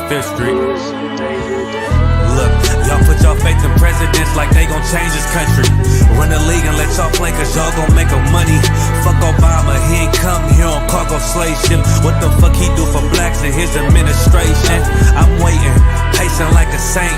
5th Street. Look, y'all put y'all faith in presidents like they gon' change this country. Run the league and let y'all play cause y'all gon' make a money. Fuck Obama, he ain't come here on cargo slave ship. What the fuck he do for blacks in his administration? I'm waiting, pacing like a saint.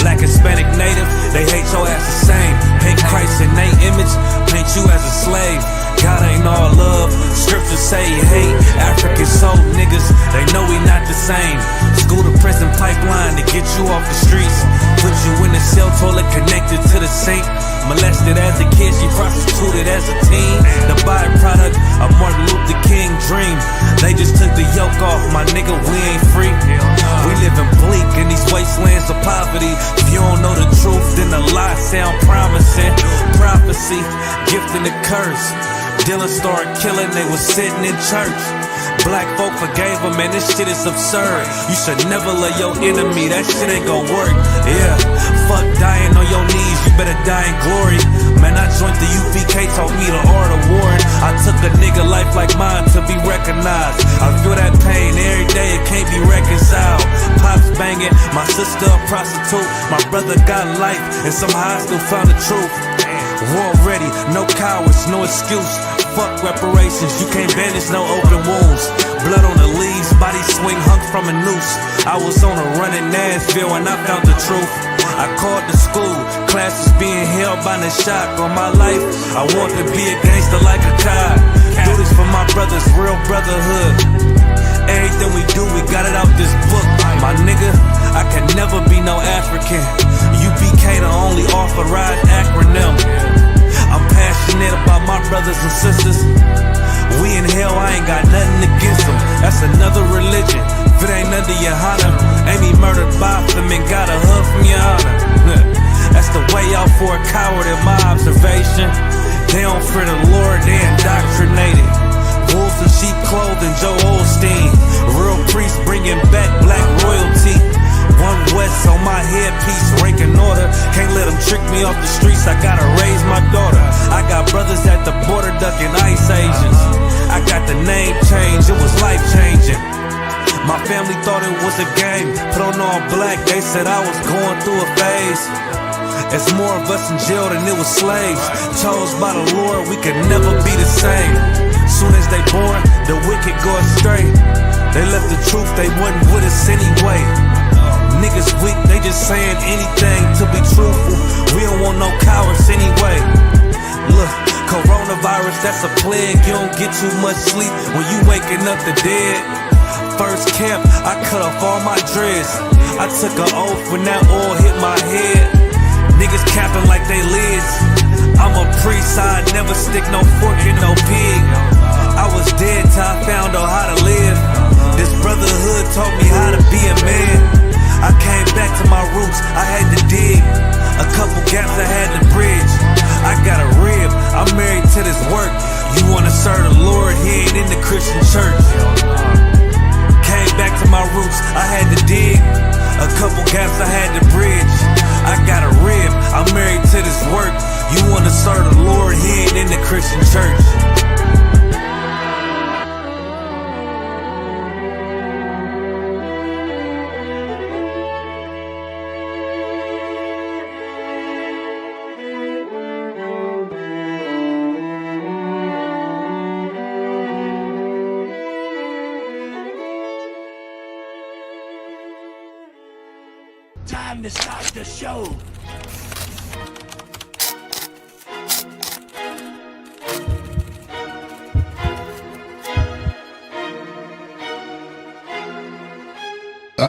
Black, Hispanic, Native, they hate your ass the same. Paint Christ in they image, paint you as a slave. God ain't all love, scriptures say he hate African soul niggas, they know we not the same. School to prison pipeline to get you off the streets. Put you in the cell toilet connected to the sink. Molested as a kid, she prostituted as a teen. The byproduct of Martin Luther King dream. They just took the yoke off, my nigga, we ain't free. We living bleak in these wastelands of poverty. If you don't know the truth, then the lies sound promising. Prophecy, gift and a curse. Dylan started killing, they was sitting in church. Black folk forgave him, man, this shit is absurd. You should never love your enemy, that shit ain't gon' work. Yeah, fuck dying on your knees, you better die in glory. Man, I joined the UPK, taught me the art of warring. I took a nigga life like mine to be recognized. I feel that pain every day, it can't be reconciled. Pops banging, my sister a prostitute. My brother got life, and somehow I still found the truth. War ready, no cowards, no excuse. Fuck reparations, you can't bandage no open wounds. Blood on the leaves, body swing hung from a noose. I was on a run in Nashville and I found the truth. I called the school, classes being held by the shock on my life. I want to be a gangster like a cop. Do this for my brothers, real brotherhood. Everything we do, we got it out this book. My nigga, I can never be no African. UPK the only authorized acronym. I'm passionate about my brothers and sisters. We in hell, I ain't got nothing against them. That's another religion. If it ain't under your honor, Amy murdered Botham and got a hug from your honor. That's the way out for a coward in my observation. They don't fear the Lord, they indoctrinated. Wolves in sheep clothing, Joe Osteen. Real priests bringing back black royalty. One West on my headpiece, ranking order. Can't let them trick me off the streets, I gotta raise my daughter. I got brothers at the border ducking ice agents. I got the name change, it was life changing. My family thought it was a game, put on all black, they said I was going through a phase. It's more of us in jail than it was slaves. Chose by the Lord, we could never be the same. Soon as they born, the wicked go astray. They left the truth, they wasn't with us anyway. Niggas weak, they just saying anything to be truthful. We don't want no cowards anyway. Look, coronavirus, that's a plague. You don't get too much sleep when you waking up the dead. First camp, I cut off all my dreads. I took an oath when that oil hit my head. Niggas capping like they lids. I'm a priest, I never stick no fork in no pig. I was dead till I found out how to live. This brotherhood taught me how to be a man. I came back to my roots, I had to dig. A couple gaps I had to bridge. I got a rib, I'm married to this work. You wanna serve the Lord, he ain't in the Christian church. Came back to my roots, I had to dig. A couple gaps I had to bridge. I got a rib, I'm married to this work. You wanna serve the Lord, he ain't in the Christian church. Time to start the show.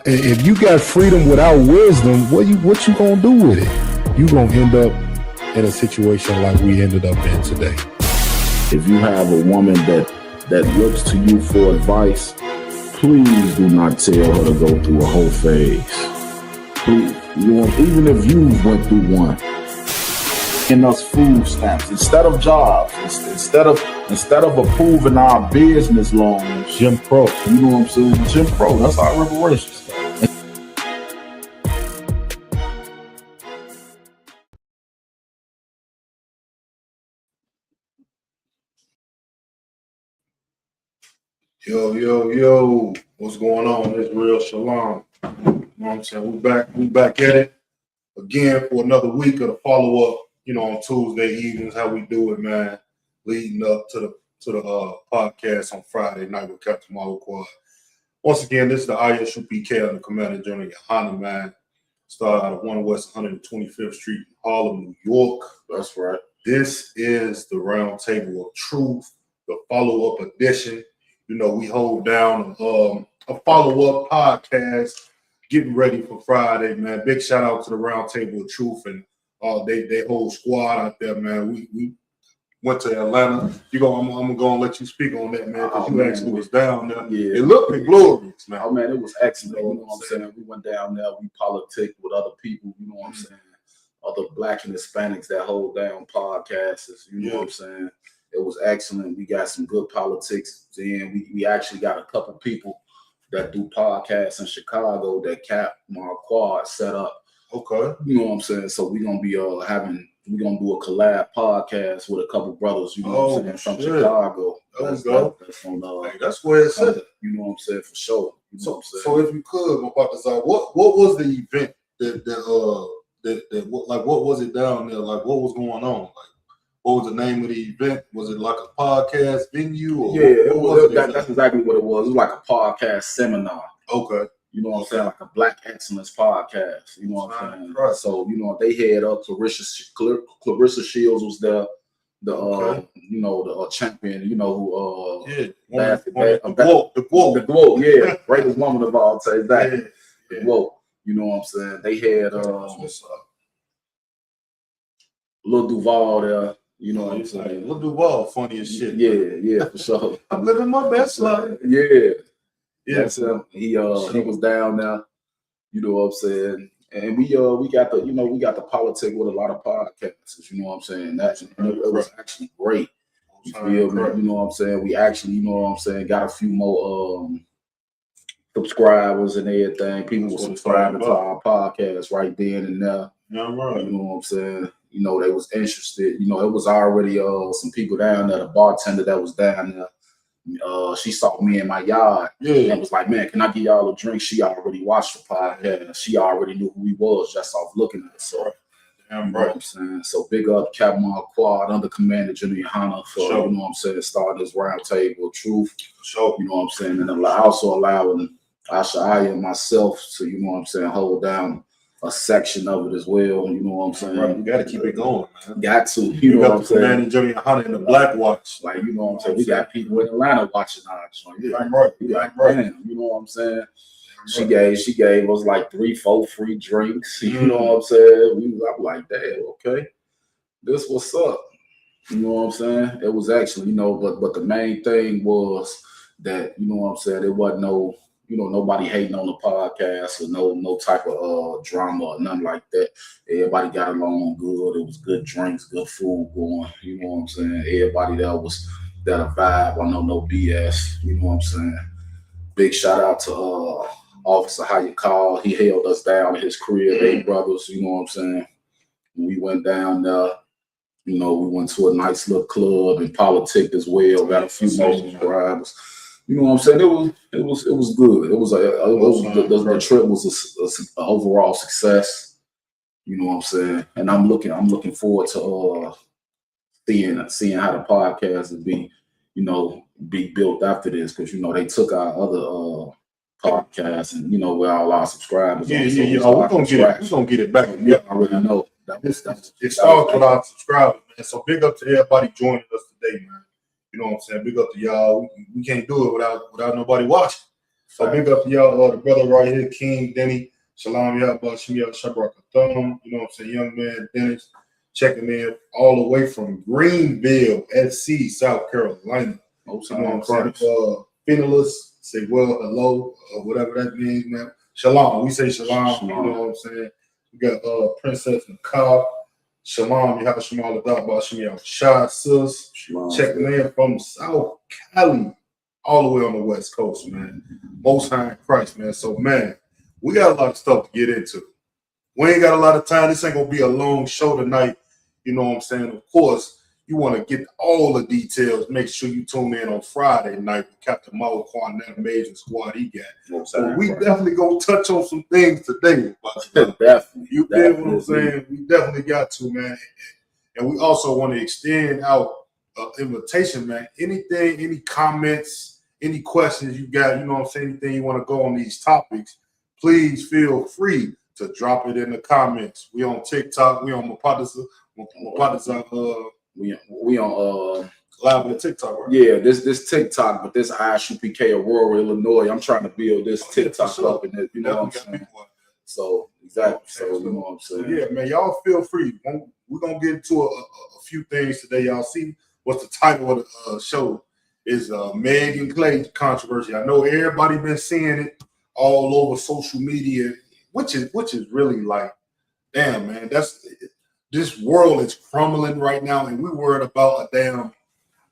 If you got freedom without wisdom, what you gonna do with it? You gonna end up in a situation like we ended up in today. If you have a woman that looks to you for advice, please do not tell her to go through a whole phase. Please, even if you went through one. In us food stamps, instead of jobs, instead of approving our business loans, Jim Crow. you know what I'm saying? Jim Crow, that's our reparations. Yo, what's going on? It's Real Shalom. You know what I'm saying? We back at it again for another week of the follow-up, on Tuesday evenings, how we do it, man, leading up to the podcast on Friday night with Captain Marvel Quad. Once again, this is the ISUPK on the Commander General Yohana, man. Started out of 1 West 125th Street in Harlem, New York. That's right. This is the Round Table of Truth, the follow-up edition. We hold down a follow-up podcast, getting ready for Friday, man. Big shout out to the Round Table of Truth and they whole squad out there, man. We went to Atlanta. I'm gonna let you speak on that, man, because you actually was down there. Yeah, it looked glorious, man. Oh man, it was excellent. You know what I'm saying? We went down there, we politicked with other people, you know what I'm saying? Other Black and Hispanics that hold down podcasts, you know what I'm saying? It was excellent. We got some good politics. Then we actually got a couple people that do podcasts in Chicago that Cap Marquard set up. Okay. You know what I'm saying? So we're gonna be we're gonna do a collab podcast with a couple brothers, you know what I'm saying, from Chicago. That's that's where it's at. You know what I'm saying, for sure. You know what I'm saying? So if you could, what was the event what was it down there? Like, what was going on? Like, what was the name of the event? Was it like a podcast venue? Or that's exactly what it was. It was like a podcast seminar. Okay. You know what I'm saying? Like a Black Excellence podcast. You know what I'm saying? Right. So, they had Clarissa Shields was there. The champion, who the GWOAT, yeah, greatest woman of all time. Exactly. The GWOAT. You know what I'm saying? They had Lil Duval there. You know what I'm saying? Lil Duval, funny as shit. Yeah, for sure. I'm living my best life. Yeah. He was down there. You know what I'm saying? And we got the politic with a lot of podcasts. You know what I'm saying? It was actually great. You feel me? You know what I'm saying? We actually, got a few more subscribers and everything. People were subscribing to our podcast right then and there. Yeah, right. You know what I'm saying? They was interested. It was already some people down there. The bartender that was down there, she saw me in my yard and was like, "Man, can I get y'all a drink?" She already watched the podcast. She already knew who he was just off looking at us. So, damn right. You know what I'm saying? So big up Captain Marquard under Commander General Yohana for you know what I'm saying, starting this Round Table of Truth. Sure. You know what I'm saying? And also allowing Ashaya and myself to, you know what I'm saying, hold down a section of it as well. You know what I'm saying? Right. You got to keep it going, man. Got to. You know what I'm saying? Commander General Yohana in the Black Watch. Like, you know what I'm saying? We got people in Atlanta watching our joint. Yeah, I'm right. Damn, you know what I'm saying? She gave us like 3-4 free drinks. You know what I'm saying? I'm like, damn, okay. This what's up. You know what I'm saying? It was actually, but the main thing was that, you know what I'm saying, there wasn't no, nobody hating on the podcast or no type of drama or nothing like that. Everybody got along good. It was good drinks, good food going. You know what I'm saying? Everybody that a vibe. I know no BS. You know what I'm saying? Big shout out to Officer How You Call. He held us down at his crib, 8 brothers. You know what I'm saying? When we went down there, we went to a nice little club and politics as well. Got a few more subscribers. You know what I'm saying? It was good. The trip was an overall success. You know what I'm saying? And I'm looking forward to seeing how the podcast will be built after this, because they took our other podcasts and with all our subscribers. We're gonna get it back. Yeah, I already know. It starts with our subscribers, man. So big up to everybody joining us today, man. You know what I'm saying? Big up to y'all. We can't do it without nobody watching. So big up to y'all, the brother right here, King Denny. Shalom, y'all, Shabrak Thumb. You know what I'm saying? Young man Dennis checking in all the way from Greenville, SC, South Carolina. You know what I'm saying? Finalists say hello, or whatever that means, man. Shalom. We say shalom. You know what I'm saying? We got Princess Nicole. Shalom, you have a Shamal Adat Bashim Shah Sis. Checking in from South Cali, all the way on the West Coast, man. Most High in Christ, man. So, man, we got a lot of stuff to get into. We ain't got a lot of time. This ain't gonna be a long show tonight. You know what I'm saying? Of course, you want to get all the details, make sure you tune in on Friday night with Captain Marlon Quan, that amazing squad he got. So we definitely gonna touch on some things today. Definitely. You feel what I'm saying? We definitely got to, man. And we also want to extend out an invitation, man. Anything, any comments, any questions you got, you know what I'm saying, anything you want to go on these topics, please feel free to drop it in the comments. We on TikTok, we on Mapada's we on live on TikTok, right? Yeah, this TikTok, but this ISUPK Aurora, Illinois. I'm trying to build this TikTok up, and you know what I'm saying. So exactly. So you know what I'm saying. Yeah, man, y'all feel free. We're gonna get into a few things today. Y'all see what's the title of the show is Meg and Clay controversy. I know everybody been seeing it all over social media, which is really like, damn, man, this world is crumbling right now, and we worried about a damn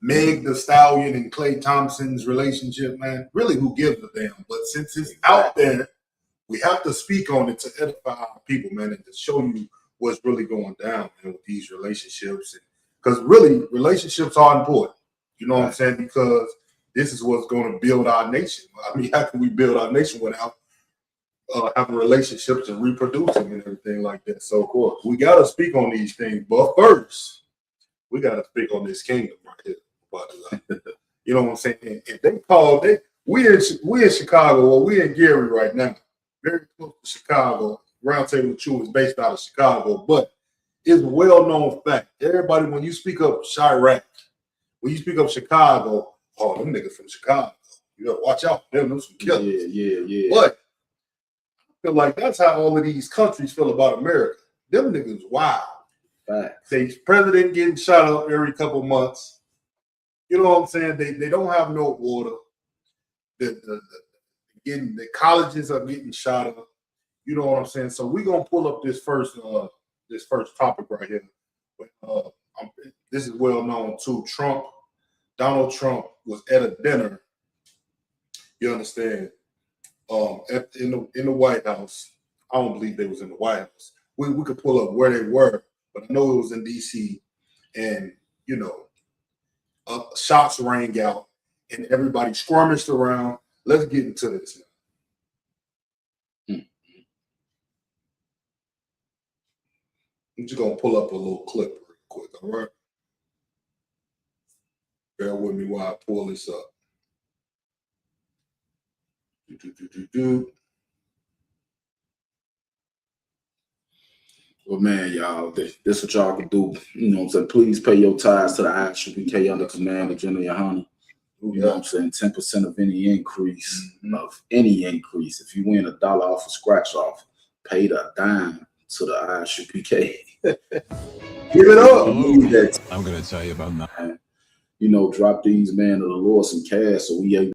Meg Thee Stallion and Clay Thompson's relationship, man. Really, who gives a damn? But since it's out there, we have to speak on it to edify our people, man, and to show you what's really going down, man, with these relationships. Because really, relationships are important. You know what I'm saying? Because this is what's going to build our nation. I mean, how can we build our nation without having relationships and reproducing and everything like that? So, of course, we got to speak on these things. But first, we got to speak on this kingdom right here. But, you know what I'm saying? And we in Chicago, or we in Gary right now, very close to Chicago. Roundtable with True is based out of Chicago, but it's a well-known fact. Everybody, when you speak of Chirac, when you speak of Chicago, oh, them niggas from Chicago. You gotta watch out for them. Them some killers. Yeah. But I feel like that's how all of these countries feel about America. Them niggas wild. They president getting shot up every couple months. You know what I'm saying? They don't have no water. The colleges are getting shot up. You know what I'm saying? So we're gonna pull up this first topic right here. This is well known too. Donald Trump was at a dinner. You understand? In the White House. I don't believe they was in the White House. We could pull up where they were, but I know it was in D.C. And you know, shots rang out, and everybody skirmished around. Let's get into this now. I'm just gonna pull up a little clip real quick, all right? Bear with me while I pull this up. Well, man, y'all, this what y'all can do. You know what I'm saying? Please pay your tithes to the ISUPK under command of General Yohana. You know what I'm saying? 10% of any increase, if you win $1 off a scratch off, pay the dime to the ISUPK. Give it up. I'm going to tell you about that. You know, drop these men of the Lord some cash so we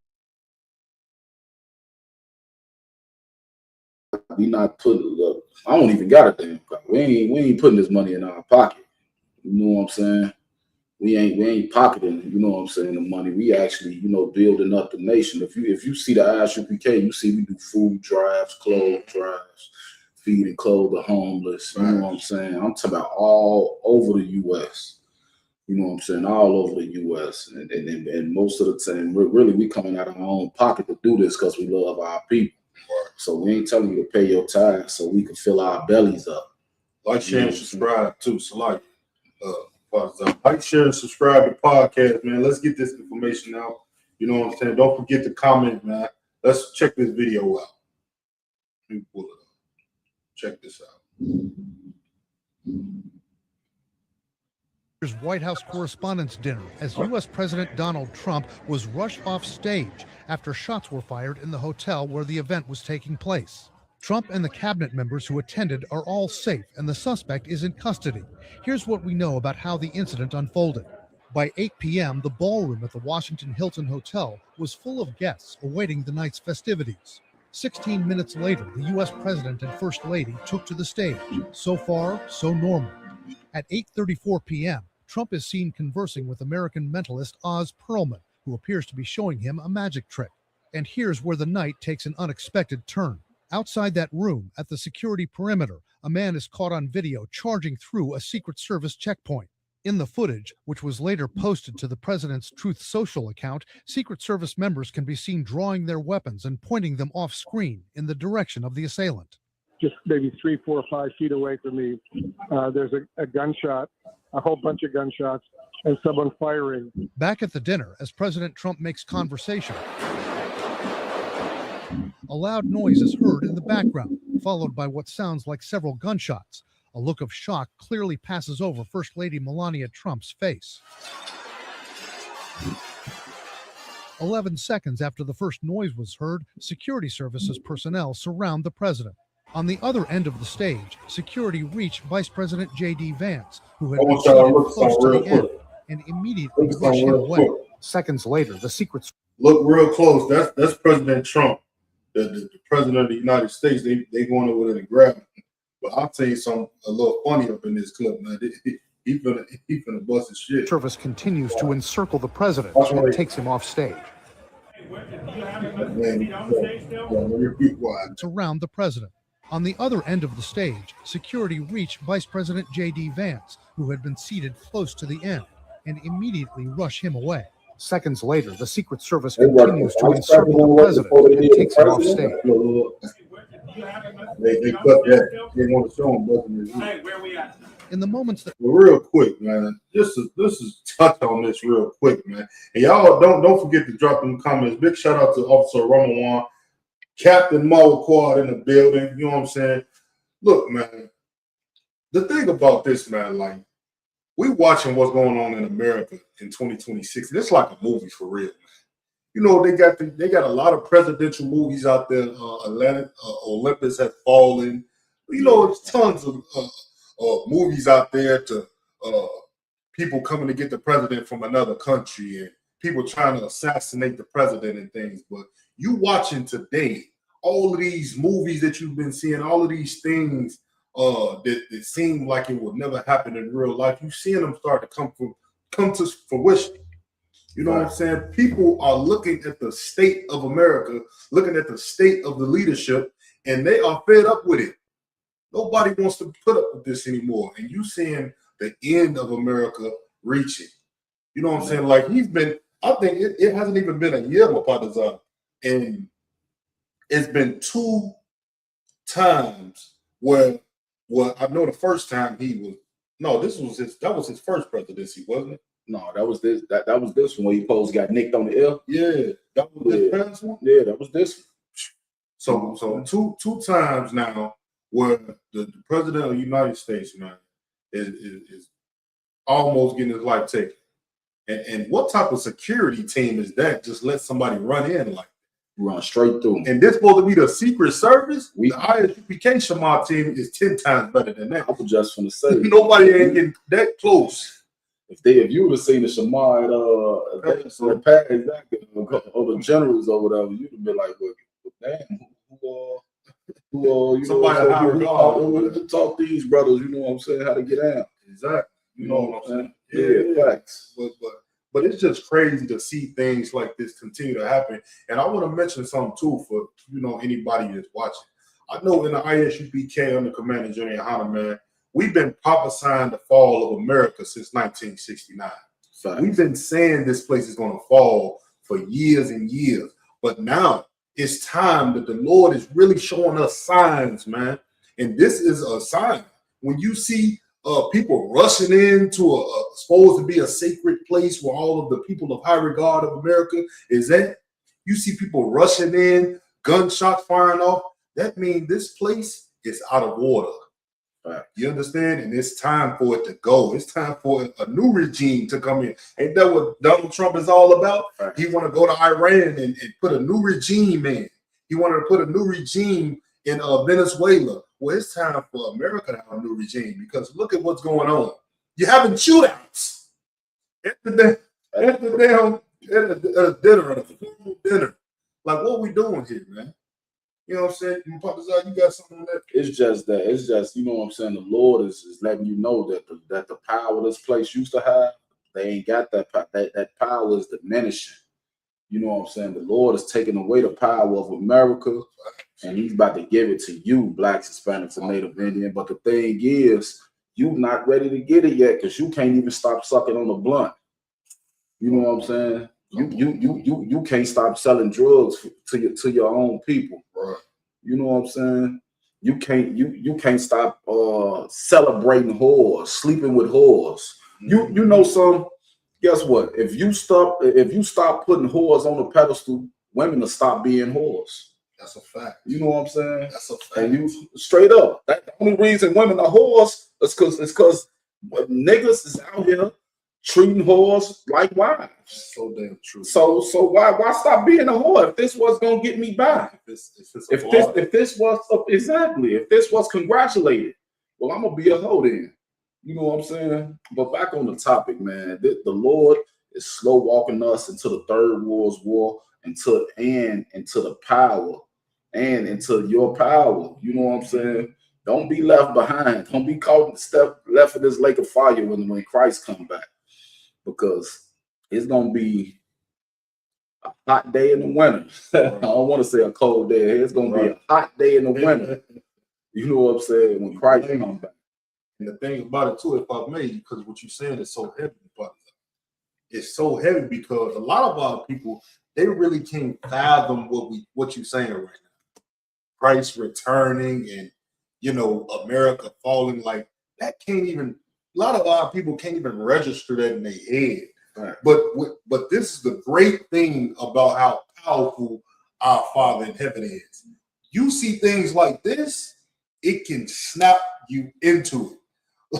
not putting, I don't even got a damn pocket. We ain't putting this money in our pocket. You know what I'm saying? We ain't pocketing, you know what I'm saying, the money. We actually, you know, building up the nation. If you see the ISUPK, you see we do food drives, clothes drives, feed and clothe the homeless. You know what I'm saying? I'm talking about all over the U.S. You know what I'm saying? All over the U.S. And most of the time, we coming out of our own pocket to do this because we love our people. So we ain't telling you to pay your tithes so we can fill our bellies up. Like, share, and subscribe too. So like share, and subscribe to the podcast, man. Let's get this information out. You know what I'm saying? Don't forget to comment, man. Let's check this video out. Let me pull it up. Check this out. White House Correspondents' Dinner as U.S. President Donald Trump was rushed off stage after shots were fired in the hotel where the event was taking place. Trump and the cabinet members who attended are all safe and the suspect is in custody. Here's what we know about how the incident unfolded. By 8 p.m., the ballroom at the Washington Hilton Hotel was full of guests awaiting the night's festivities. 16 minutes later, the U.S. President and First Lady took to the stage. So far, so normal. At 8:34 p.m., Trump is seen conversing with American mentalist Oz Perlman, who appears to be showing him a magic trick. And here's where the night takes an unexpected turn. Outside that room, at the security perimeter, a man is caught on video charging through a Secret Service checkpoint. In the footage, which was later posted to the president's Truth Social account, Secret Service members can be seen drawing their weapons and pointing them off screen in the direction of the assailant. Just maybe 3, 4, 5 feet away from me, there's a gunshot, a whole bunch of gunshots, and someone firing. Back at the dinner, as President Trump makes conversation, a loud noise is heard in the background, followed by what sounds like several gunshots. A look of shock clearly passes over First Lady Melania Trump's face. 11 seconds after the first noise was heard, security services personnel surround the president. On the other end of the stage, security reached Vice President J.D. Vance, who had been seated close to the end, and immediately rushed him away. Seconds later, the Secret Look real close. That's President Trump, the president of the United States. They going over there and grab him. But I'll tell you something a little funny up in this clip, man. He finna bust his shit. Service continues to encircle the president and takes him off stage. Surround the president. On the other end of the stage, security reached Vice President J.D. Vance, who had been seated close to the end, and immediately rush him away. Seconds later, the Secret Service continues to encircle the president and takes him off stage. They cut that. They want to show him buzzing his ear. Where we at? In the moments that Well, real quick, man. This is touch on this real quick, man. And y'all don't forget to drop them comments. Big shout out to Officer Ramawan, Captain Quad in the building. You know what I'm saying? Look, man. The thing about this, man, like we watching what's going on in America in 2026. And it's like a movie for real, man. You know, they got a lot of presidential movies out there. Olympus Has Fallen. You know, there's tons of movies out there to people coming to get the president from another country and people trying to assassinate the president and things. But you watching today, all of these movies that you've been seeing, all of these things that seem like it would never happen in real life, you're seeing them start to come to fruition. You know what I'm saying? People are looking at the state of America, looking at the state of the leadership, and they are fed up with it. Nobody wants to put up with this anymore. And you seeing the end of America reaching. You know what I'm saying? Like I think it hasn't even been a year, Mapadaza. And it's been 2 times where I know the first time that was his first presidency, wasn't it? No, that was this. That was this one where he supposed got nicked on the ear. Yeah, that was this past one. Yeah, that was this one. So two times now where the president of the United States, man, is almost getting his life taken. And what type of security team is that? Just let somebody run in like run straight through. And this supposed to be the Secret Service. The ISUPK Shema team is 10 times better than that. I was just gonna say nobody ain't getting that close. If you would have seen the Shema at the past or the generals or whatever, you'd have been like, well, damn, who you somebody know, talk these brothers, you know what I'm saying, how to get out. Exactly. You know what I'm saying? Yeah, facts. But it's just crazy to see things like this continue to happen. And I want to mention something too for anybody that's watching. I know in the ISUPK under Commander General Hanna, man, we've been prophesying the fall of America since 1969. We've been saying this place is going to fall for years and years. But now it's time that the Lord is really showing us signs, man. And this is a sign. When you see people rushing into supposed to be a sacred place where all of the people of high regard of America is at, you see people rushing in, gunshots firing off. That means this place is out of order. You understand? And it's time for it to go. It's time for a new regime to come in. Ain't that what Donald Trump is all about? He want to go to Iran and put a new regime in. He wanted to put a new regime in Venezuela. Well, it's time for America to have a new regime because look at what's going on. You're having shootouts at the dinner. Like, what we doing here, man? You know what I'm saying? You got something on that? It's just, you know what I'm saying? The Lord is letting you know that the power this place used to have, they ain't got that power. That power is diminishing. You know what I'm saying? The Lord is taking away the power of America, and he's about to give it to you, Blacks, Hispanics, and Native Indian. But the thing is, you not ready to get it yet because you can't even stop sucking on the blunt. You know what I'm saying? You can't stop selling drugs to your own people. Right. You know what I'm saying? You can't stop celebrating whores, sleeping with whores. You know some. Guess what? If you stop putting whores on the pedestal, women will stop being whores. That's a fact. You know what I'm saying? That's a fact. And you straight up. That's the only reason women are whores is because niggas is out here treating whores like wives. That's so damn true. So why stop being a whore if this was gonna get me by? If this was congratulated, well, I'm gonna be a hoe then. You know what I'm saying? But back on the topic, man, the Lord is slow walking us into the third world's war, into the power and into your power. You know what I'm saying? Don't be left behind. Don't be caught left in this lake of fire when Christ come back. Because it's gonna be a hot day in the winter. I don't want to say a cold day. It's gonna be a hot day in the winter. You know what I'm saying? When Christ comes back. And the thing about it too, if I may, because what you're saying is so heavy, but it's so heavy because a lot of our people, they really can't fathom what you're saying right now. Christ returning and America falling, like that can't even. A lot of our people can't even register that in their head. Right. But this is the great thing about how powerful our Father in heaven is. You see things like this, it can snap you into it.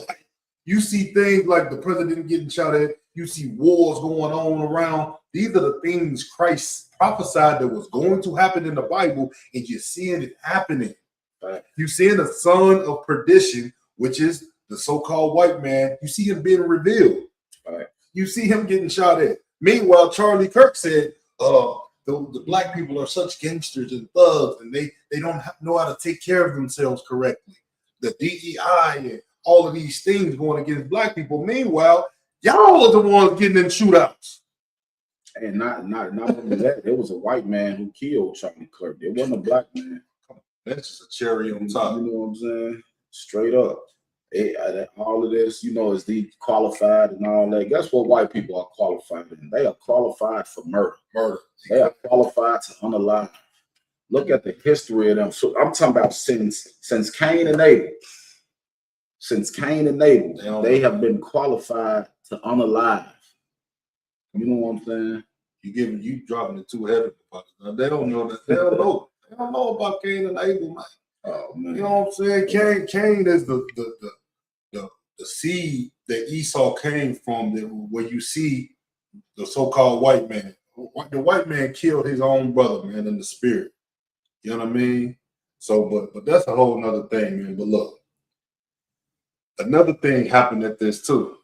Like you see things like the president getting shot at. You see wars going on around. These are the things Christ prophesied that was going to happen in the Bible, and you're seeing it happening. Right. You're seeing the son of perdition, which is the so-called white man. You see him being revealed. Right. You see him getting shot at. Meanwhile, Charlie Kirk said, the black people are such gangsters and thugs, and they don't know how to take care of themselves correctly. The DEI and all of these things going against black people. Meanwhile, y'all are the ones getting in shootouts. And not only that, there was a white man who killed Charlie Kirk. It wasn't a black man. That's just a cherry on top. You know what I'm saying? Straight up. All of this, is qualified and all that. Guess what white people are qualified in? They are qualified for murder. They are qualified to unalive. Look at the history of them. So I'm talking about since Cain and Abel. Since Cain and Abel, they have been qualified to unalive. You know what I'm saying? You dropping it too heavy. They don't know that. They don't know. They don't know about Cain and Abel, man. Oh man. You know what I'm saying? Cain is the seed that Esau came from, where you see the so-called white man. The white man killed his own brother, man, in the spirit. You know what I mean? So, but that's a whole nother thing, man. But look, another thing happened at this too.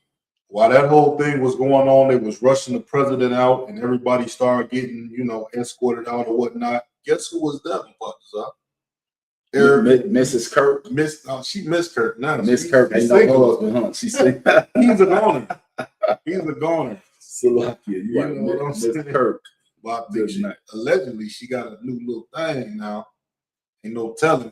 While that whole thing was going on, they was rushing the president out, and everybody started getting, escorted out or whatnot. Guess who was that? Mrs. Kirk. She Miss Kirk. Now Miss Kirk ain't no husband, huh? She said he's a goner. He's a goner. Salakia, you know what I'm saying? Miss Kirk. Well, I think allegedly she got a new little thing now. Ain't no telling.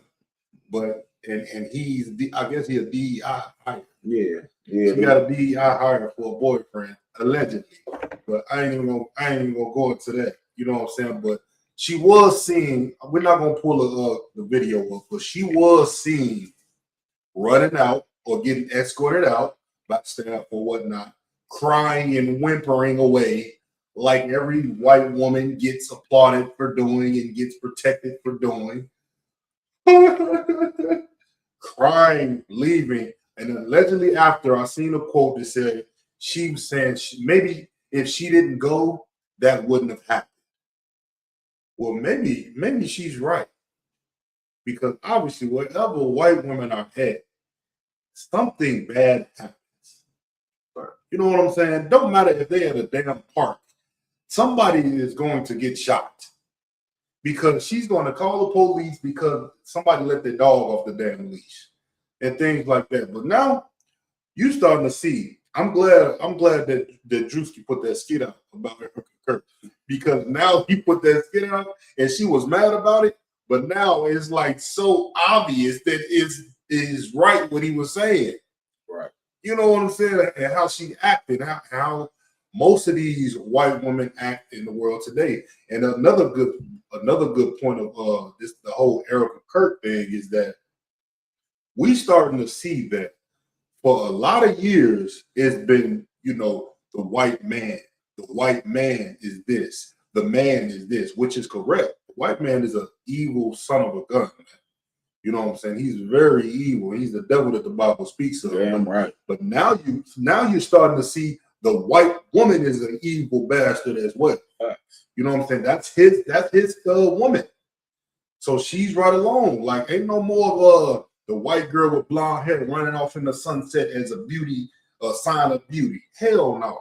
But and he's I guess he's a DEI hire. Yeah. She got a DEI hire for a boyfriend, allegedly. But I ain't even gonna go into that. You know what I'm saying? But she was seen. We're not gonna pull the video up, but she was seen running out or getting escorted out by staff or whatnot, crying and whimpering away like every white woman gets applauded for doing and gets protected for doing. Crying, leaving, and allegedly after I seen a quote that said she was saying maybe if she didn't go, that wouldn't have happened. Well, maybe she's right, because obviously wherever white women are at, something bad happens. You know what I'm saying? Don't matter if they're at a damn park, somebody is going to get shot because she's going to call the police because somebody let their dog off the damn leash and things like that. But now you starting to see. I'm glad that Drewski put that skit out about her, because now he put that skit out and she was mad about it. But now it's like so obvious that it is right what he was saying. You know what I'm saying? And how she acted, how most of these white women act in the world today. And another good point of this the whole Erica Kirk thing is that we starting to see that for a lot of years it's been, you know, the white man. The white man is this. The man is this, which is correct. The white man is an evil son of a gun, man. You know what I'm saying? He's very evil. He's the devil that the Bible speaks of. Damn right. But now you're starting to see the white woman is an evil bastard as well. You know what I'm saying? That's his woman. So she's right along. Like ain't no more of the white girl with blonde hair running off in the sunset as a sign of beauty. Hell no.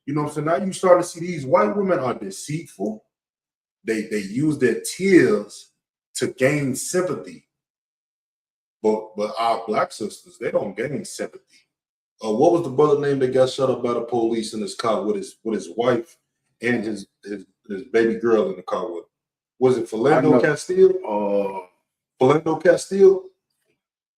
You know what I'm saying? Now you start to see these white women are deceitful. They use their tears to gain sympathy. But our black sisters, they don't gain sympathy. What was the brother name that got shut up by the police in his car with his wife and his baby girl in the car with him? Was it Philando Castile? Philando Castile?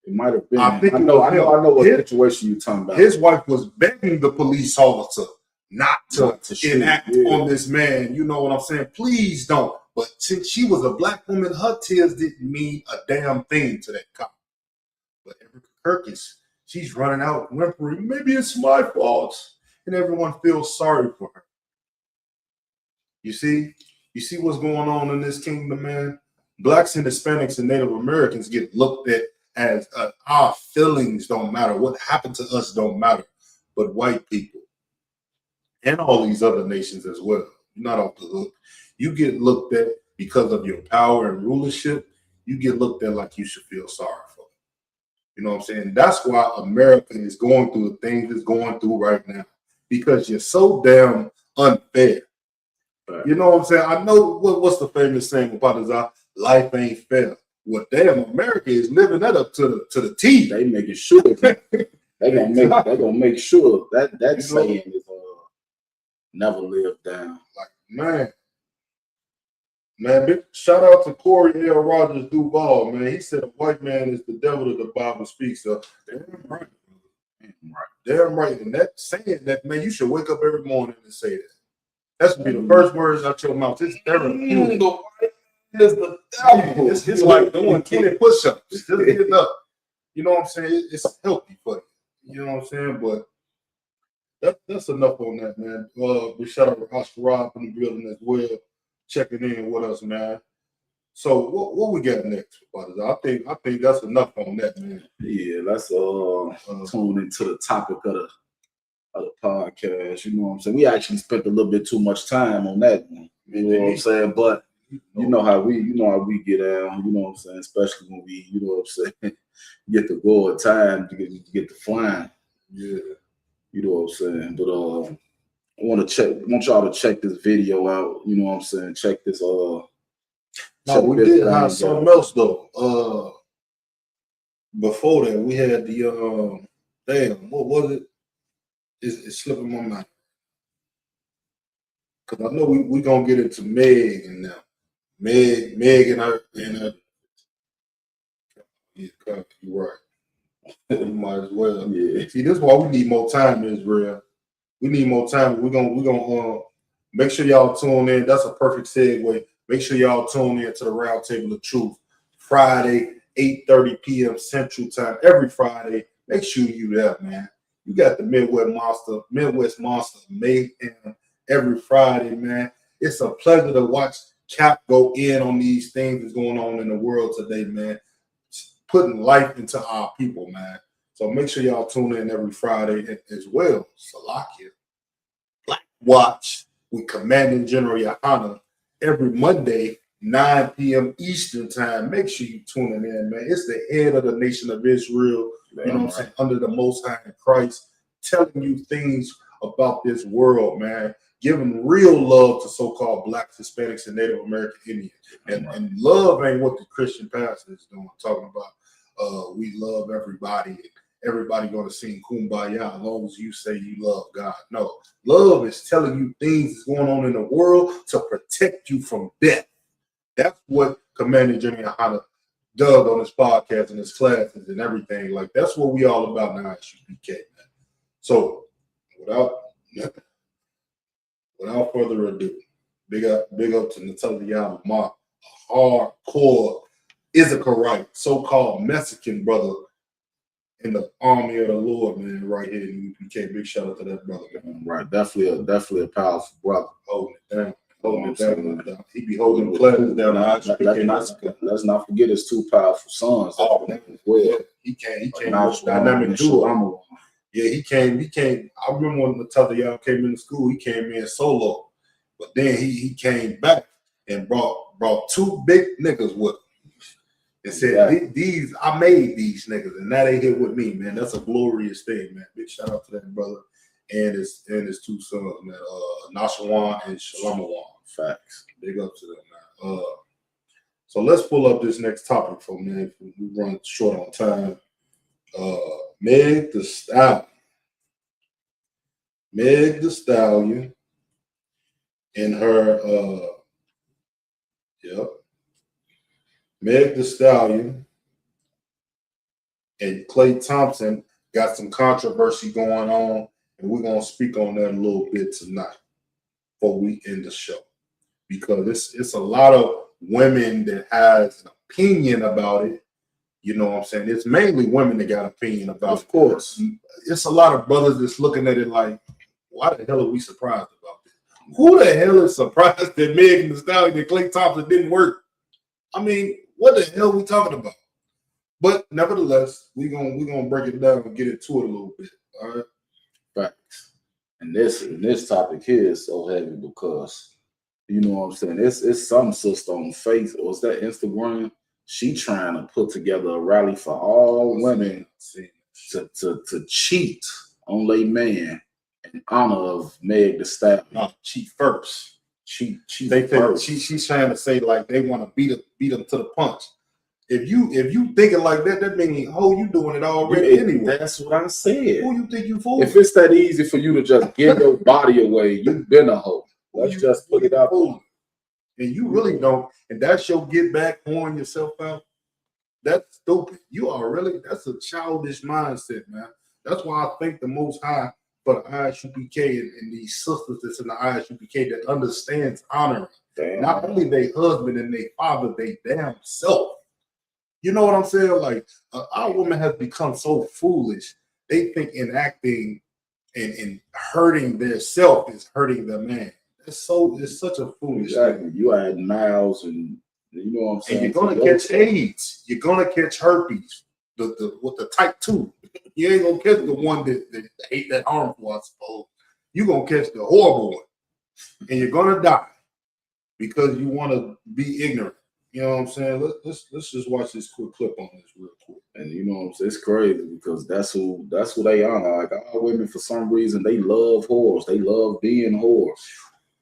It might have been. I know what situation you're talking about. His wife was begging the police officer not to enact on this man. You know what I'm saying? Please don't. But since she was a black woman, her tears didn't mean a damn thing to that cop. But Erica Kirk she's running out whimpering, maybe it's my fault. And everyone feels sorry for her. You see what's going on in this kingdom, man? Blacks and Hispanics and Native Americans get looked at as our feelings don't matter. What happened to us don't matter. But white people and all these other nations as well, you're not off the hook. You get looked at because of your power and rulership. You get looked at like you should feel sorry for. You know what I'm saying? That's why America is going through the things it's going through right now. Because you're so damn unfair. Right. You know what I'm saying? I know what's the famous saying about this, life ain't fair. Well, damn, America is living that up to the T. They making sure they gonna make sure that saying is never lived down. Like man, big shout out to Corey L. Rogers Duval, man. He said a white man is the devil that the Bible speaks of. Damn right. Damn right. And that saying that, man, you should wake up every morning and say that. That should be the first words out your mouth. It's therapeutic. The white man is the devil. It's like doing 20 push-ups. Just getting up. You know what I'm saying? It's healthy for you. You know what I'm saying? But that's enough on that, man. We shout out to Oscar Rob in the building as well, checking in with us, man. So what we got next, brothers? I think that's enough on that, man. Yeah, let's tune into the topic of the podcast. You know what I'm saying? We actually spent a little bit too much time on that one. You know what I'm saying? But you know how we get out. You know what I'm saying? Especially when we, you know what I'm saying, get to go at time to get to flying. Yeah. You know what I'm saying? But I want y'all to check this video out. You know what I'm saying? Check this. No, we did have something else though. Before that, we had the damn, what was it? It's slipping my mind. Cause I know we gonna get into Meg and now. Meg and her yeah, you're right. You might as well. Yeah. See, this is why we need more time, Israel. We need more time. We're gonna make sure y'all tune in. That's a perfect segue. Make sure y'all tune in to the Round Table of Truth. Friday, 8:30 p.m. Central Time. Every Friday. Make sure you there, man. You got the Midwest Monster Mayhem every Friday, man. It's a pleasure to watch Cap go in on these things that's going on in the world today, man. Putting life into our people, man. So make sure y'all tune in every Friday as well. Salakia. Black Watch with Commanding General Yohana every Monday, 9 p.m. Eastern Time. Make sure you tune in, man. It's the head of the nation of Israel, you know what I'm saying, under the Most High in Christ, telling you things about this world, man. Giving real love to so-called Blacks, Hispanics, and Native American Indians. And love ain't what the Christian pastor is doing, talking about we love everybody. Everybody going to sing Kumbaya as long as you say you love God. No, love is telling you things that's going on in the world to protect you from death. That's what Commander General Yohana does on his podcast and his classes and everything. Like, that's what we all about now at UPK, man. So without further ado, big up to Natalia, my hardcore Issachar, so-called Mexican brother in the army of the Lord, man, right here in UPK. Big shout out to that brother, man. Right, definitely a powerful brother. Holding it down. He be holding the classes down. Let's not forget his two powerful sons. Oh, well, he came dynamic duo. Yeah, he came. I remember when Natalia came into school, he came in solo, but then he came back and brought two big niggas with him. And said, these, I made these niggas, and now they here with me, man. That's a glorious thing, man. Big shout out to that brother and his two sons, man. Nashawan and Shalamawan. Facts. Big up to them, man. So let's pull up this next topic for me. We run short on time. Meg Thee Stallion and her Meg Thee Stallion and Klay Thompson got some controversy going on, and we're gonna speak on that a little bit tonight before we end the show, because it's a lot of women that has an opinion about it. You know what I'm saying? It's mainly women that got an opinion about it. Of course. It's a lot of brothers that's looking at it like, why the hell are we surprised about this? Who the hell is surprised that Meg Thee Stallion and Klay Thompson didn't work? I mean, what the hell are we talking about? But nevertheless, we're gonna break it down and get into it a little bit. All right. Facts. And this topic here is so heavy because, you know what I'm saying, it's some sister on Face, or is that Instagram? She trying to put together a rally for all women to cheat on their man in honor of Meg Thee Stallion. No, cheat first. Cheat They first. She's trying to say like they want to beat them to the punch. If you thinking like that means you doing it already anyway. That's what I said. Who you think you fooling? If it's that easy for you to just give your body away, you've been a hoe. Let's just put it out there. And you really don't. And that's your get back, pouring yourself out. That's stupid. That's a childish mindset, man. That's why I think the Most High for the ISUPK and these sisters that's in the ISUPK that understands honor. Not only their husband and their father, they damn self. You know what I'm saying? Like our woman has become so foolish. They think enacting and hurting their self is hurting their man. It's such a foolish thing. You add miles and you know what I'm saying. And you're gonna catch AIDS. You're gonna catch herpes. With the type 2. You ain't gonna catch the one that ain't that harmful, I suppose. You're gonna catch the horrible one. And you're gonna die because you want to be ignorant. You know what I'm saying? Let's just watch this quick clip on this real quick. And you know what I'm saying? It's crazy because that's who they are. Like all women, for some reason, they love whores. They love being whores.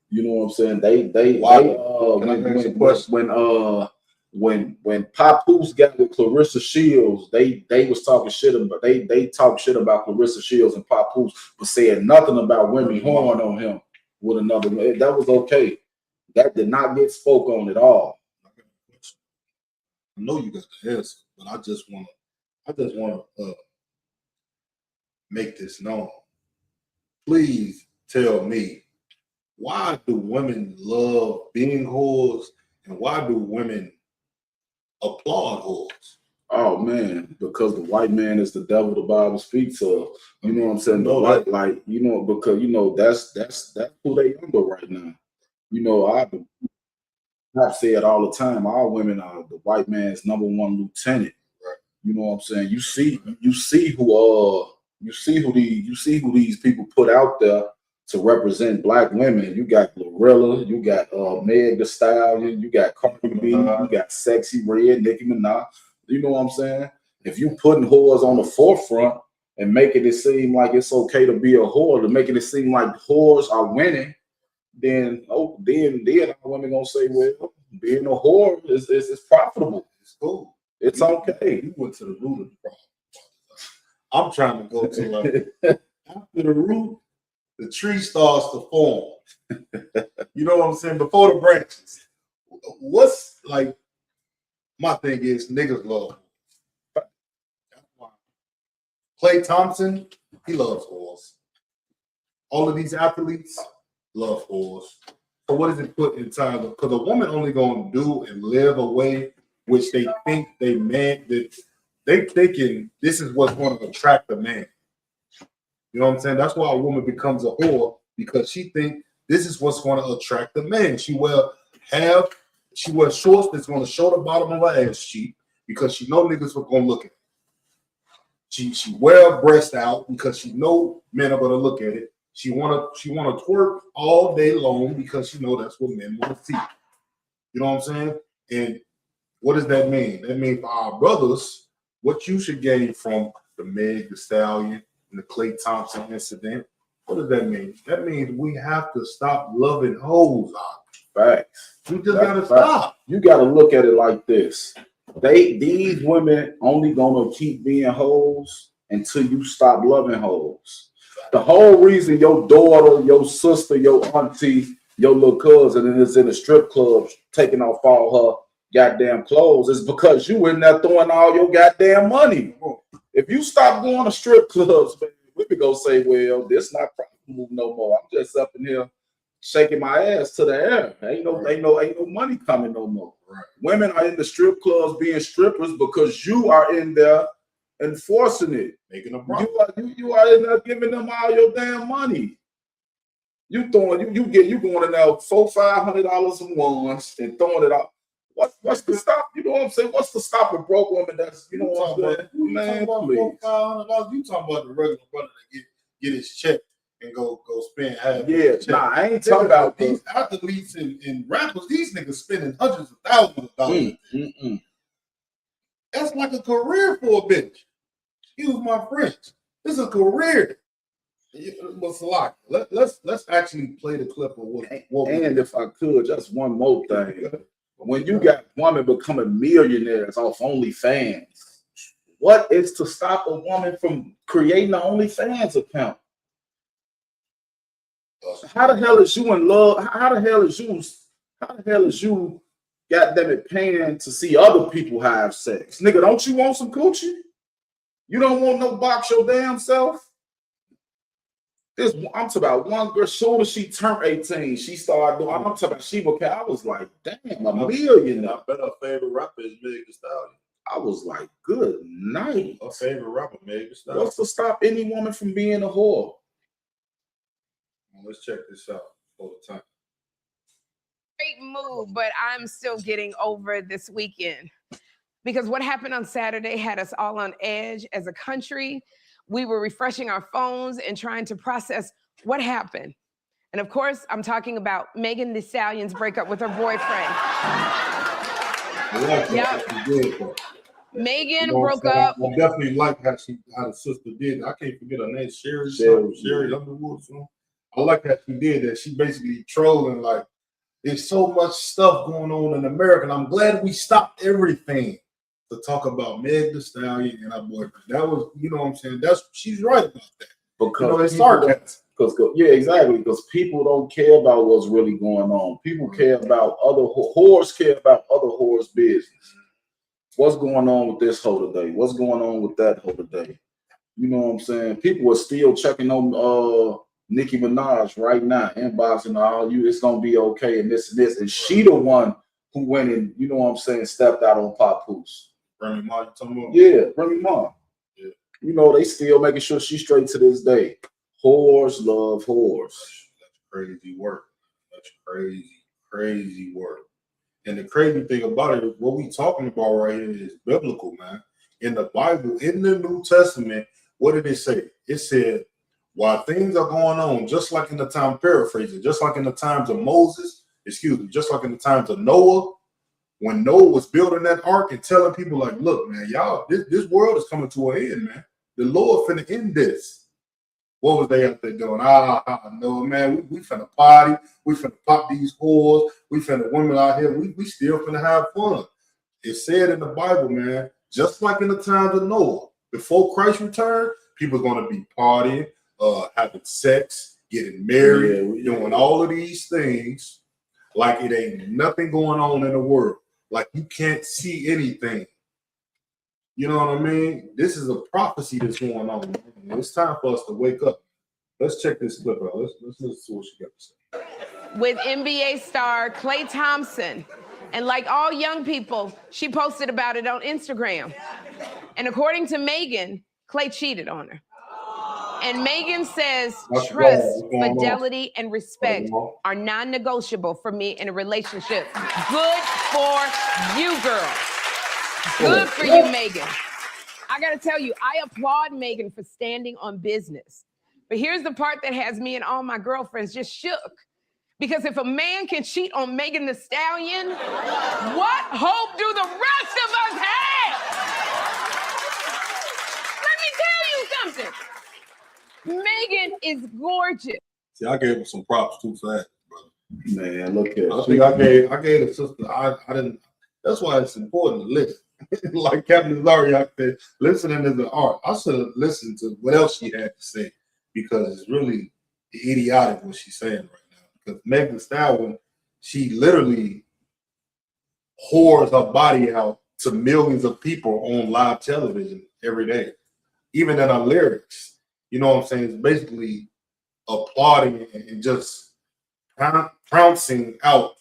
You know what I'm saying? When Papoose got with Clarissa Shields, they was talking shit about they talked shit about Clarissa Shields and Papoose, but said nothing about women whoring on him with another. That was okay. That did not get spoke on at all. I know you got the answer, but I just want to make this known. Please tell me, why do women love being whores, and why do women applaud whores? Oh man, because the white man is the devil the Bible speaks of. You know what I'm saying? Because that's who they under right now. You know, I've said all the time, all women are the white man's #1 lieutenant. Right. You know what I'm saying? You see who these people put out there to represent black women. You got Glorilla, you got Meg Thee Stallion, you got Cardi B, you got Sexy Red, Nicki Minaj. You know what I'm saying? If you putting whores on the forefront and making it seem like it's okay to be a whore, to making it seem like whores are winning, then our women gonna say, well, being a whore is profitable. It's cool. It's okay. You went to the root of the problem. I'm trying to go to after the root, the tree starts to form. You know what I'm saying? Before the branches. What's like my thing is niggas love. That's why Klay Thompson, he loves whores. All of these athletes love whores. So what does it put in time? Because a woman only gonna do and live a way which they think they man that they thinking this is what's going to attract a man. You know what I'm saying? That's why a woman becomes a whore, because she think this is what's going to attract a man. She wears shorts that's going to show the bottom of her ass cheek because she know niggas are going to look at it. She wear breast out because she know men are going to look at it. She wanna twerk all day long because she know that's what men want to see. You know what I'm saying? And what does that mean? That means for our brothers, what you should gain from the Meg Thee Stallion and the Klay Thompson incident. What does that mean? That means we have to stop loving hoes. Facts. We just gotta stop. You gotta look at it like this. These women only gonna keep being hoes until you stop loving hoes. The whole reason your daughter, your sister, your auntie, your little cousin is in a strip club taking off all her goddamn clothes is because you in there throwing all your goddamn money. If you stop going to strip clubs, man, we could go say, well, this not profit move no more. I'm just up in here shaking my ass to the air. Ain't no money coming no more. Right. Women are in the strip clubs being strippers because you are in there enforcing it. Making a profit. You are in there giving them all your damn money. You going in there $400-$500 in ones and throwing it out. What's the stop? You know what I'm saying? What's the stop a broke woman that's what I'm saying? Man, please. You talking about the regular brother that get his check and go spend half. Yeah, nah, I ain't talking about these athletes and rappers. These niggas spending hundreds of thousands of dollars. That's like a career for a bitch. Excuse my French. This is a career. What's a lot? Let's actually play the clip of what. And if I could, just one more thing. When you got women becoming millionaires off OnlyFans, what is to stop a woman from creating an OnlyFans account? How the hell is you in love? How the hell is you goddamn it paying to see other people have sex? Nigga, don't you want some coochie? You don't want no box your damn self? I'm talking about one girl, soon as she turned 18, she started doing, I'm talking about she became, I was like, damn, a millionaire. I bet her favorite rapper is Meg Thee Stallion. I was like, good night. Her favorite rapper, Meg Thee Stallion. What's to stop any woman from being a whore? Let's check this out all the time. Great move, but I'm still getting over this weekend. Because what happened on Saturday had us all on edge as a country. We were refreshing our phones and trying to process what happened. And of course, I'm talking about Megan Thee Stallion's breakup with her boyfriend. Yep. Megan broke up. I definitely like how the sister did. I can't forget her name, Sherry Underwood. I like how she did that. She basically trolling like, there's so much stuff going on in America, and I'm glad we stopped everything to talk about Meg Thee Stallion and her boyfriend. That was, you know what I'm saying? She's right about that. Because it's sarcasm. Yeah, exactly. Because people don't care about what's really going on. People care about other whores, care about other whores' business. What's going on with this hoe today? What's going on with that hoe today? You know what I'm saying? People are still checking on Nicki Minaj right now, inboxing all you. It's gonna be okay, and this and this. And she the one who went and, you know what I'm saying, stepped out on Papoose. Remy Ma, you talking about? Yeah, Remy Ma. Yeah. You know, they still making sure she's straight to this day. Whores love whores. That's crazy work. That's crazy work. And the crazy thing about it is what we talking about right here is biblical, man. In the Bible, in the New Testament, what did it say? It said, while things are going on, just like in the time, paraphrasing, just like in the times of Moses, just like in the times of Noah, when Noah was building that ark and telling people like, look, man, y'all, this world is coming to an end, man. The Lord finna end this. What was they out there doing? No, man, we finna party. We finna pop these whores. We finna women out here. We still finna have fun. It said in the Bible, man, just like in the times of Noah, before Christ returned, people's gonna be partying, having sex, getting married, doing all of these things like it ain't nothing going on in the world. Like you can't see anything. You know what I mean? This is a prophecy that's going on. It's time for us to wake up. Let's check this clip out. Let's listen to what she got to say. With NBA star KLAY Thompson. And like all young people, she posted about it on Instagram. And according to Megan, KLAY cheated on her. And Megan says, trust, fidelity, and respect are non-negotiable for me in a relationship. Good for you, girl. Good for you, Megan. I gotta tell you, I applaud Megan for standing on business. But here's the part that has me and all my girlfriends just shook. Because if a man can cheat on Megan Thee Stallion, what hope do the rest of us have? Let me tell you something. Megan is gorgeous. See, I gave her some props too fast, brother. Man, look at. I think I gave the sister. I didn't. That's why it's important to listen. Like Captain Zaria said, listening is an art. I should have listened to what else she had to say because it's really idiotic what she's saying right now. Because Megan Thee Stallion, she literally whores her body out to millions of people on live television every day, even in her lyrics. You know what I'm saying? It's basically applauding and just pouncing out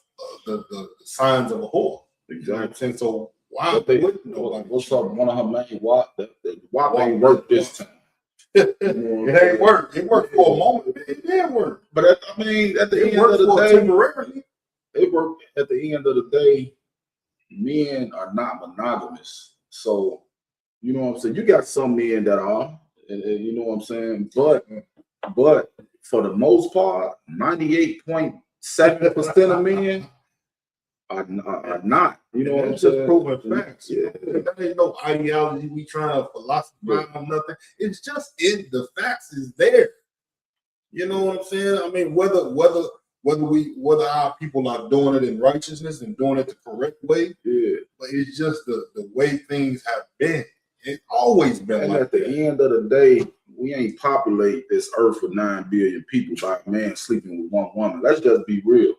the signs of a whore. You know what I'm saying? So why wouldn't nobody? What's up? One of her main WAP. The WAP ain't work this time. It ain't work. It worked for a moment. It did work. But at the end of the day, temporarily. It worked. At the end of the day, men are not monogamous. So you know what I'm saying. You got some men that are, and you know what I'm saying. But for the most part, 98.7% of men are not. You know what I'm saying? Just proven facts. Yeah. That ain't no ideology. We trying to philosophize on nothing. It's just the facts is there. You know what I'm saying? I mean, whether our people are doing it in righteousness and doing it the correct way, Yeah. But it's just the way things have been. It's always been And like at the end of the day, we ain't populate this earth with 9 billion people by a man sleeping with one woman. Let's just be real.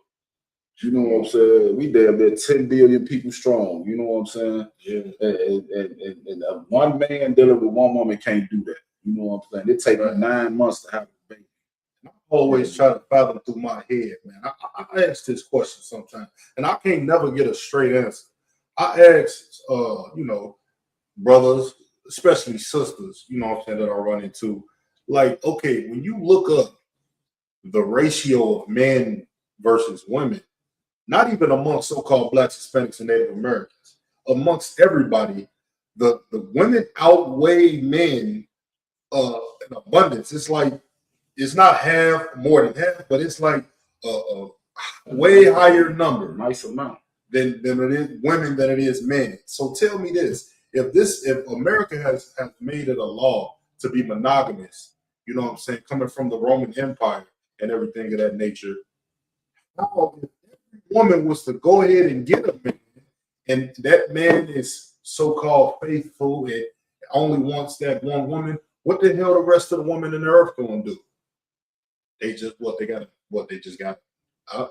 You know what I'm saying? We damn near 10 billion people strong. You know what I'm saying? Yeah. And one man dealing with one woman can't do that. You know what I'm saying? It takes 9 months to have a baby. I always try to fathom through my head, man. I ask this question sometimes, and I can't never get a straight answer. I ask, brothers, especially sisters, you know what I'm saying, that I run into, like, okay, when you look up the ratio of men versus women, not even amongst so-called Blacks, Hispanics, and Native Americans, amongst everybody, the women outweigh men in abundance. It's like, it's not half, more than half, but it's like a way higher number, Nice amount. than it is women than it is men. So tell me this: if America has made it a law to be monogamous, you know what I'm saying, coming from the Roman Empire and everything of that nature, how if every woman was to go ahead and get a man, and that man is so-called faithful and only wants that one woman, what the hell the rest of the women in the earth gonna do? They just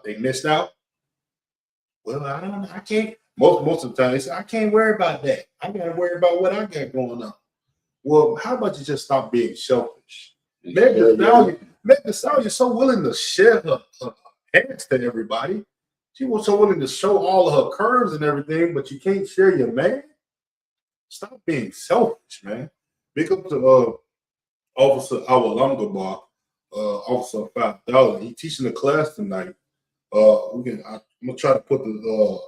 they missed out. Well, I don't know. I can't. Most of the time, they say, I can't worry about that. I gotta worry about what I got going on. Well, how about you just stop being selfish? Megan Thee Stallion is so willing to share her hands to everybody. She was so willing to show all of her curves and everything, but you can't share your man. Stop being selfish, man. Big up to Officer Awalongabar, Officer 5,000. He's teaching a class tonight. I'm gonna try to put the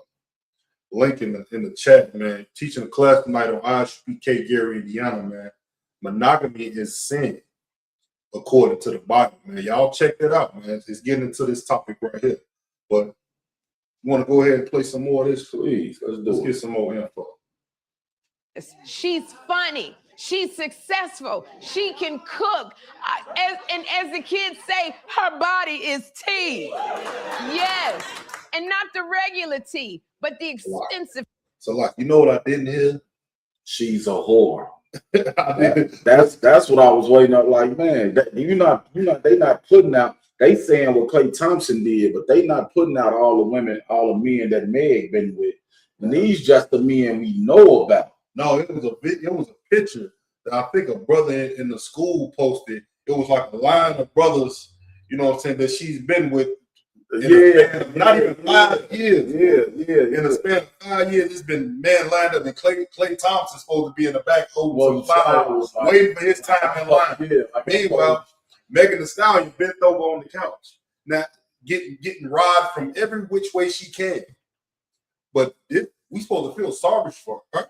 link in the chat, man. Teaching a class tonight on ISPK Gary, Indiana, man. Monogamy is sin, according to the Bible, man. Y'all check that out, man. It's getting into this topic right here. But you want to go ahead and play some more of this, please? Let's get some more info. She's funny. She's successful. She can cook. As the kids say, her body is tea. Yes. And not the regular tea, but the expensive. So, like, you know what I didn't hear? She's a whore. That's what I was waiting on. Like, man, they not putting out. They saying what KLAY Thompson did, but they not putting out all the women, all the men that Meg been with. And these just the men we know about. No, it was a picture that I think a brother in the school posted. It was like a line of brothers, you know what I'm saying, that she's been with. Not even 5 years. In the span of 5 years, it's been man lined up, and Clay Thompson's supposed to be in the back holding some flowers, waiting for his time in line. Meanwhile, Megan Thee Stallion bent over on the couch, now getting robbed from every which way she can. But we supposed to feel sorry for her.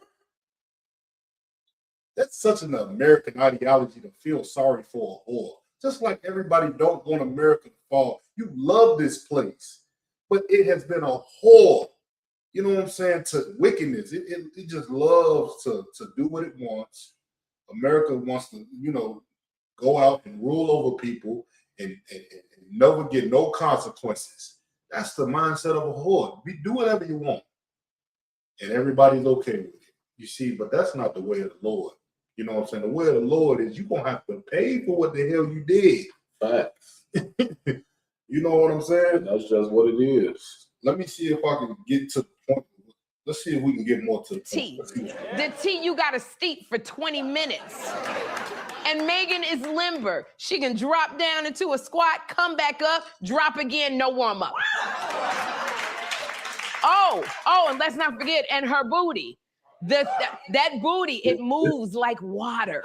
That's such an American ideology to feel sorry for a whore. Just like everybody don't want America to fall. You love this place, but it has been a whore. You know what I'm saying? To wickedness. It just loves to do what it wants. America wants to, go out and rule over people and never get no consequences. That's the mindset of a whore. Do whatever you want. And everybody's okay with it. You see, but that's not the way of the Lord. You know what I'm saying? The way of the Lord is you're going to have to pay for what the hell you did. Facts. You know what I'm saying? That's just what it is. Let me see if I can get to the point. Let's see if we can get more to the tea. point. The tea you got to steep for 20 minutes. And Megan is limber. She can drop down into a squat, come back up, drop again, no warm up. Oh, and let's not forget, and her booty. That booty, it moves like water.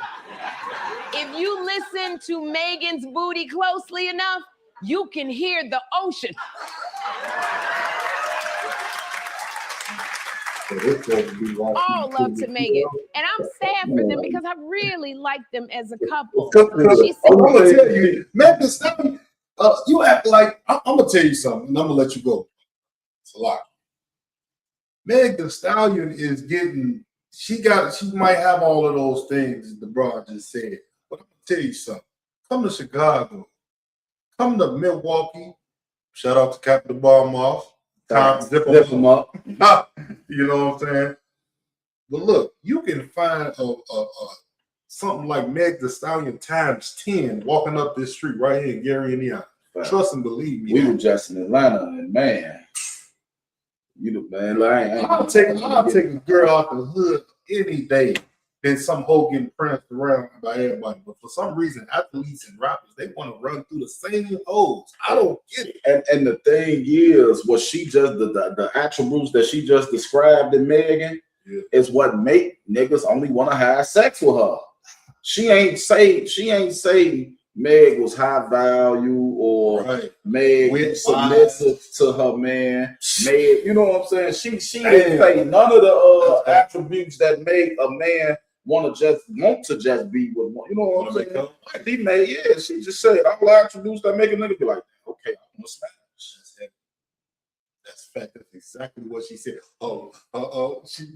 If you listen to Megan's booty closely enough, you can hear the ocean. All love to Megan. And I'm sad for them because I really like them as a couple. I'm going to tell you, Megan Thee Stallion, you act like, I'm going to tell you something, and I'm going to let you go. It's a lot. Megan Thee Stallion is getting, she might have all of those things the bro just said. But I'm going to tell you something. Come to Chicago. Come to Milwaukee. Shout out to Captain Barmoff. Zip them up. You know what I'm saying? But look, you can find something like Meg Thee Stallion times 10 walking up this street right here in Gary, Indiana. Right. Trust and believe me. We were just in Atlanta, and man, I'll take a girl out the hood any day than some hoe getting pranced around by everybody. But for some reason, athletes and rappers, they want to run through the same hoes. I don't get it. And the thing is, what she just the attributes that she just described in Megan is what make niggas only want to have sex with her. She ain't say Meg was high value or Meg submissive to her man. Meg, you know what I'm saying? She didn't say none of the attributes that make a man want to just be with one. You know what I'm saying? She just said all the attributes that make a nigga be like, okay, I'm gonna smash. That's fact. That's exactly what she said.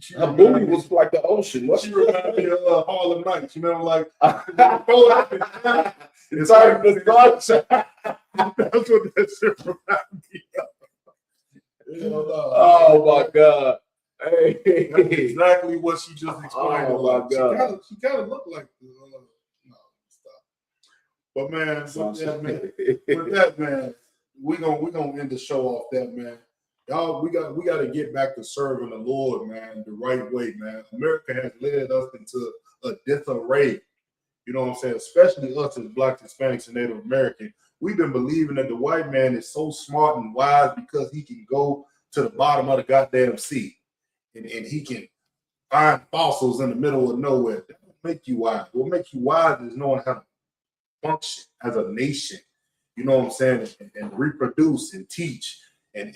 She her booty was like the ocean. She reminded me of Harlem Nights. You remember, like, it's like the sunshine. That's what that shit reminded me of. Oh my God. Hey. That's exactly what she just explained. Oh my God. She kind of looked like no, stop. But man, with that, man, we gonna end the show off that, man. Y'all, we got to get back to serving the Lord, man, the right way, man. America has led us into a disarray. You know what I'm saying? Especially us as Black, Hispanics, and Native American. We've been believing that the white man is so smart and wise because he can go to the bottom of the goddamn sea and he can find fossils in the middle of nowhere. That won't make you wise. What makes you wise is knowing how to function as a nation. You know what I'm saying? And reproduce and teach. And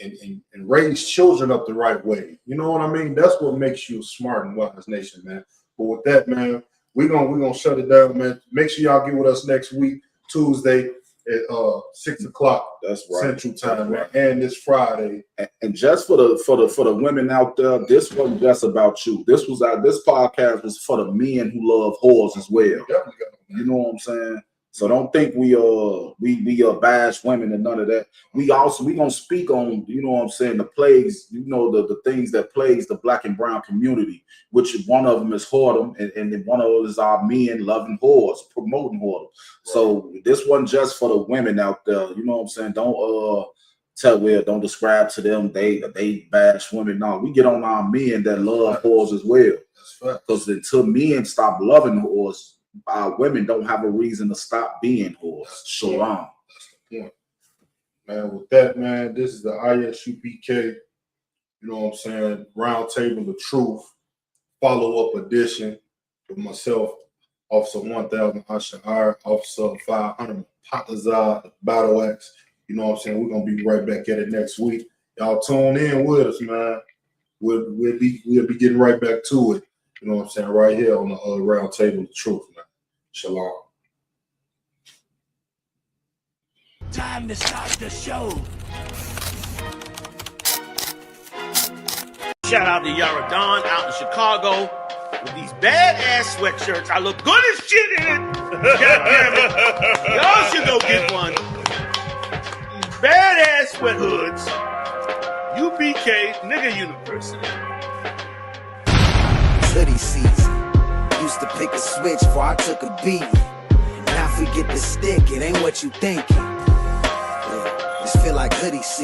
raise children up the right way. You know what I mean? That's what makes you a smart and wise nation, man. But with that, man, we're gonna shut it down, man. Make sure y'all get with us next week, Tuesday at 6 o'clock. That's right. Central Time, man. And this Friday. And just for the women out there, this wasn't just about you. This podcast was for the men who love whores as well. You know what I'm saying? So don't think we bash women and none of that. We gonna speak on, you know what I'm saying, the plagues, you know, the things that plagues the Black and brown community, which one of them is whoredom, and then one of them is our men loving whores, promoting whoredom. Right. So this wasn't just for the women out there, you know what I'm saying? don't describe to them they bash women. No, we get on our men that love whores as well. Because until men stop loving whores, our women don't have a reason to stop being whores. Shalom. That's the point. Man, with that, man, this is the ISUPK, you know what I'm saying, Roundtable of Truth, follow-up edition with myself, Officer 1000 Ashar, Officer 500 Patazar, Battle Axe. You know what I'm saying? We're gonna be right back at it next week. Y'all tune in with us, man. We'll be getting right back to it. You know what I'm saying? Right here on the Roundtable of Truth, man. Shalom. Time to start the show. Shout out to Yara Dawn out in Chicago with these badass sweatshirts. I look good as shit in it. God damn it. Y'all should go get one. These badass sweat hoods. UBK Nigga University. Hoodie season. Used to pick a switch before I took a beat. Now forget the stick, it ain't what you thinking. Yeah, just feel like hoodie season.